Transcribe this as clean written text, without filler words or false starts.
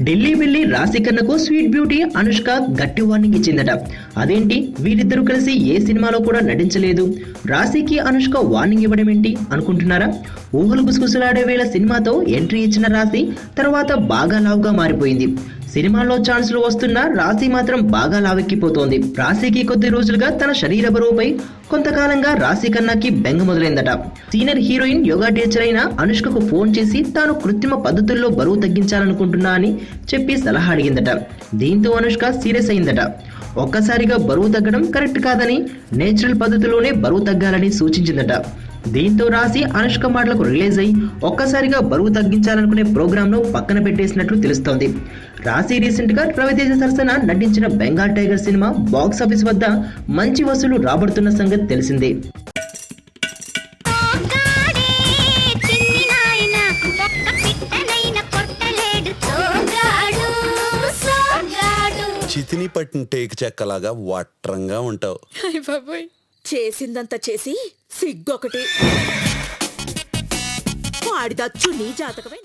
ఢిల్లీ వెళ్ళి రాశి కన్నకు sweet beauty Anushka గట్టి వార్నింగ్ ఇచ్చిందట. అదేంటి, వీరిద్దరూ కలిసి ఏ సినిమాలో కూడా నటించలేదు, రాశికి అనుష్క వార్నింగ్ ఇవ్వడం ఏంటి అనుకుంటున్నారా? ఊహలు గుసగుసలాడే వేళ సినిమాతో ఎంట్రీ ఇచ్చిన రాశి తర్వాత బాగా లావుగా మారిపోయింది. సినిమాల్లో ఛాన్సులు వస్తున్నా రాశి మాత్రం బాగా లావెక్కిపోతోంది. రాశికి కొద్ది రోజులుగా తన శరీర బరువుపై కొంతకాలంగా రాశి కన్నాకి బెంగ మొదలైందట. సీనియర్ హీరోయిన్ యోగా టీచర్ అయిన అనుష్కకు ఫోన్ చేసి తాను కృత్రిమ పద్ధతుల్లో బరువు తగ్గించాలనుకుంటున్నా అని చెప్పి సలహా అడిగిందట. దీంతో అనుష్క సీరియస్ అయిందట. ఒక్కసారిగా బరువు తగ్గడం కరెక్ట్ కాదని, నేచురల్ పద్ధతిలోనే బరువు తగ్గాలని సూచించిందట. దీంతో రాశి అనుష్క మాటలకు రిలీజ్ అయి ఒక్కసారిగా బరువు తగ్గించాలనుకునే ప్రోగ్రామ్ ను పక్కన పెట్టేసినట్లు తెలుస్తోంది. రాశి రీసెంట్ గా రవితేజ సరసన నటించిన Bengal tiger cinema box office వద్ద మంచి వసూలు రాబడుతున్న సంగతి తెలిసిందే. చితిని పట్టిన టేకు చెక్కలాగా వట్రంగా ఉంటావు. చేసిందంతా చేసి సిగ్గొకటి వాడిదచ్చు నీ జాతకమే.